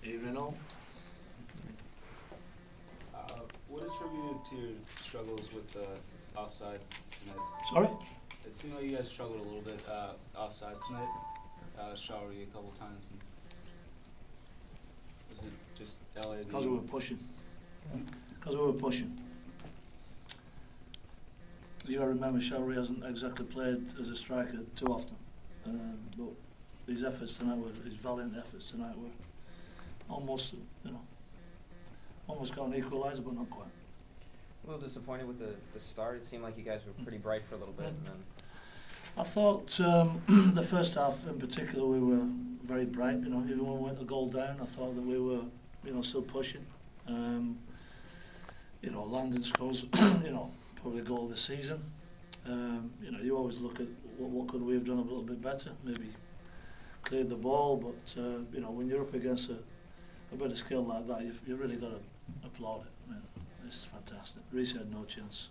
Evening all. What attributed to your struggles with the offside tonight? Sorry? It seemed like you guys struggled a little bit offside tonight. Showery a couple times. And was it just LA? Because we were pushing. Because we were pushing. You gotta remember, Showery hasn't exactly played as a striker too often. But his efforts tonight were, his valiant efforts tonight were almost, almost got an equaliser, but not quite. A little disappointed with the start. It seemed like you guys were pretty bright for a little bit. And then I thought the first half in particular we were very bright. Even when we went the goal down, I thought that we were, still pushing. Landon scores, probably goal of the season. You always look at what could we have done a little bit better. Maybe cleared the ball, but when you're up against a bit of skill like that, you've really got to applaud it. It's fantastic. Reece had no chance.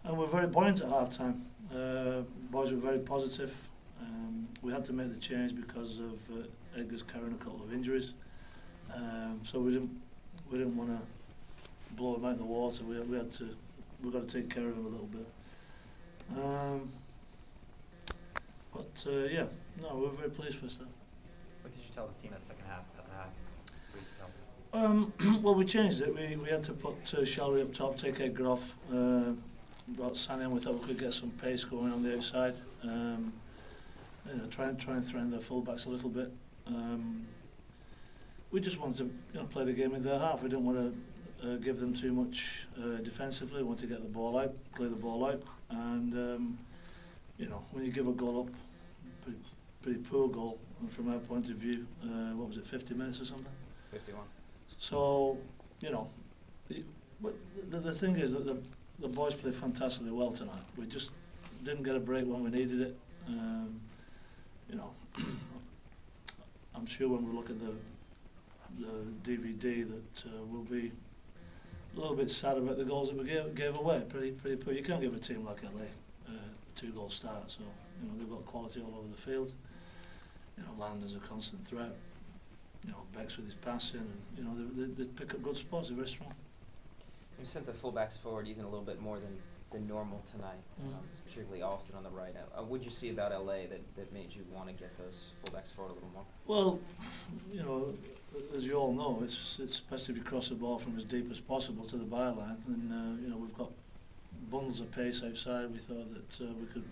And we're very buoyant at half time. Boys were very positive. We had to make the change because of Edgar's carrying a couple of injuries. So we didn't want to blow him out of the water. We've got to take care of him a little bit. We're very pleased for that. What did you tell the team at the second half? Well, we changed it. We had to put Showery up top, take Edgar off, brought Sani in. We thought we could get some pace going on the outside. Try and threaten the fullbacks a little bit. We just wanted to play the game in their half. We didn't want to give them too much defensively. We wanted to get the ball out, clear the ball out, and when you give a goal up, pretty poor goal, and from our point of view, what was it, 50 minutes or something? 51. So, the thing is that the boys played fantastically well tonight. We just didn't get a break when we needed it. I'm sure when we look at the DVD that we'll be a little bit sad about the goals that we gave away. Pretty poor. You can't give a team like LA a 2-goal start. So they've got quality all over the field. Landon's a constant threat. Beck's with his passing, and they pick up good spots. They're very strong. You sent the fullbacks forward even a little bit more than normal tonight, particularly Alston on the right. What did you see about LA that made you want to get those fullbacks forward a little more? Well, as you all know, it's best if you cross the ball from as deep as possible to the byline, and we've got bundles of pace outside. We thought that we could.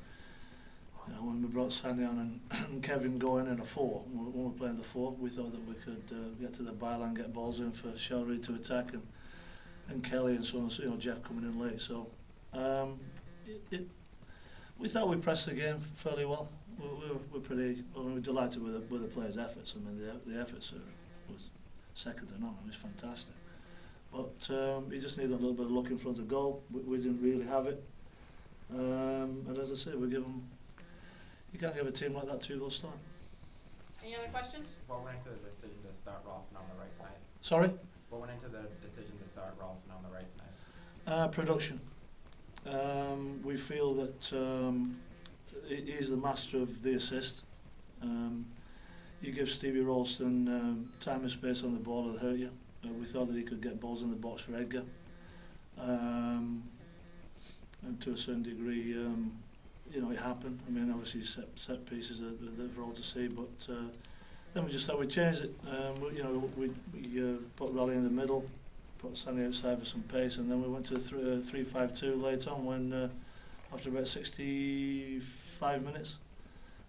When we brought Sani on and Kevin going in a 4, when we were playing the 4, we thought that we could get to the byline, get balls in for Showery to attack, and Kelly and so on. Jeff coming in late. So we thought we pressed the game fairly well. We're delighted with the players' efforts. I mean, the efforts was second to none. It was fantastic. But you just need a little bit of luck in front of goal. We didn't really have it. And as I say, we give them. You can't give a team like that 2-goal start. Any other questions? What went into the decision to start Ralston on the right tonight? Sorry? What went into the decision to start Ralston on the right tonight? Production. We feel that he's the master of the assist. You give Stevie Ralston time and space on the ball, it'll hurt you. We thought that he could get balls in the box for Edgar. And to a certain degree, it happened. I mean, obviously set pieces are for all to see, but then we just thought we'd change it. We put Raleigh in the middle, put Sani outside for some pace, and then we went to 3-5-2 late on when, after about 65 minutes,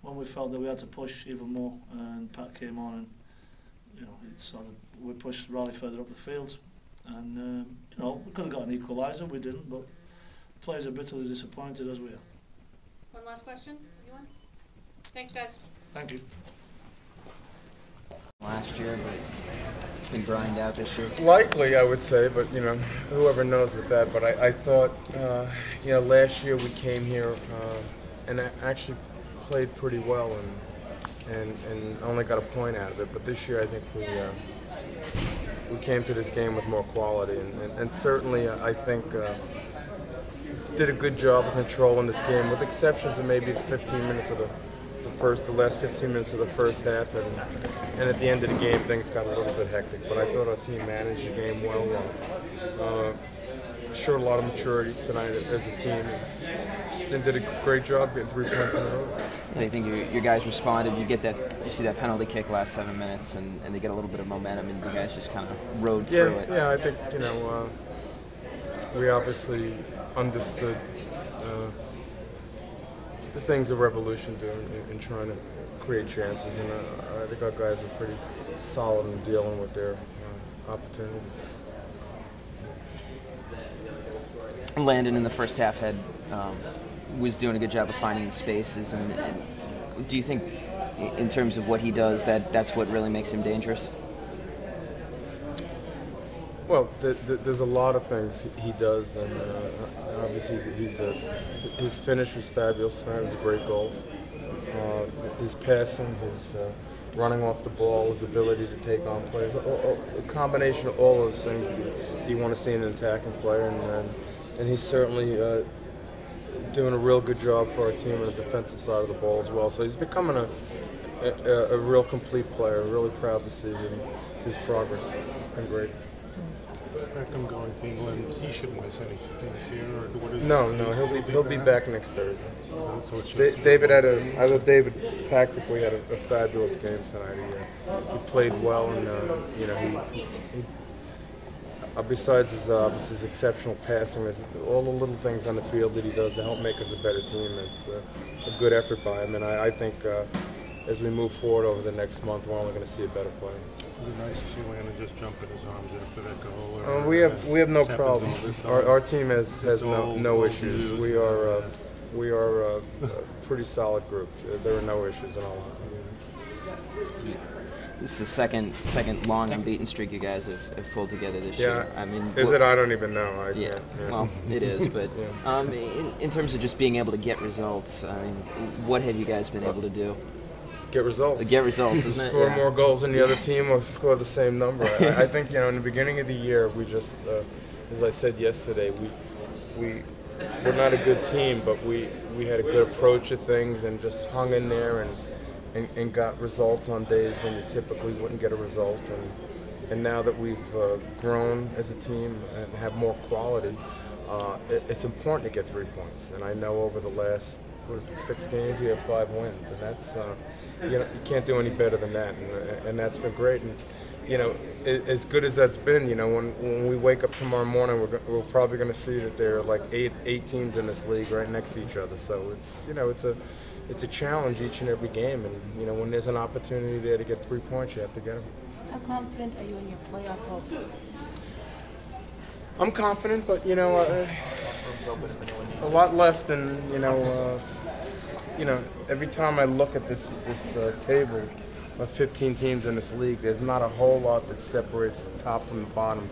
when we felt that we had to push even more, and Pat came on, and we pushed Raleigh further up the field, and we could have got an equaliser, we didn't, but the players are bitterly disappointed as we are. One last question, anyone? Thanks, guys. Thank you. Last year, but it's been grind out this year. Likely, I would say, but whoever knows with that. But I thought, last year we came here and actually played pretty well and only got a point out of it. But this year, I think we came to this game with more quality, and certainly I think. Did a good job of controlling this game, with exception to maybe 15 minutes of the the last 15 minutes of the first half, and at the end of the game, things got a little bit hectic. But I thought our team managed the game well. Showed a lot of maturity tonight as a team, and did a great job getting 3 points in a row. I think your guys responded. You see that penalty kick last 7 minutes, and they get a little bit of momentum, and you guys just kind of rode through it. Yeah, I think we obviously understood the things that Revolution do in trying to create chances, and I think our guys were pretty solid in dealing with their opportunities. Landon in the first half was doing a good job of finding the spaces, and do you think, in terms of what he does, that's what really makes him dangerous? Well, there's a lot of things he does, and obviously his finish was fabulous tonight. It was a great goal. His passing, his running off the ball, his ability to take on plays, a combination of all those things that you want to see in an attacking player, and he's certainly doing a real good job for our team on the defensive side of the ball as well. So he's becoming a real complete player. Really proud to see his progress. It's been great. Beckham going to England, he shouldn't miss any games here, or what is? No, he'll be back next Thursday. So it's just David I thought David tactically had a fabulous game tonight. He played well, and besides his exceptional passing, there's all the little things on the field that he does to help make us a better team. It's a good effort by him, and I think as we move forward over the next month, we're only going to see a better player. Was it nice to see Landon just jump in his arms after that goal? We have no problems. Our team has no issues. We are a pretty solid group. There are no issues at all. This is the second long unbeaten streak you guys have pulled together this year. I mean, is it? I don't even know. Yeah, well, it is. But in terms of just being able to get results, I mean, what have you guys been able to do? Get results. Get results, isn't it? Score more goals than the other team, or score the same number. I think in the beginning of the year, we just, as I said yesterday, we're not a good team, but we had a good approach at things and just hung in there and got results on days when you typically wouldn't get a result. And now that we've grown as a team and have more quality, it's important to get 3 points. And I know over the last 6 games we have 5 wins, and that's you can't do any better than that, and that's been great. And as good as that's been, when we wake up tomorrow morning, we're probably going to see that there are like eight teams in this league right next to each other. So it's a challenge each and every game, and when there's an opportunity there to get 3 points, you have to get them. How confident are you in your playoff hopes? I'm confident, but a lot left, and every time I look at this table of 15 teams in this league, there's not a whole lot that separates the top from the bottom.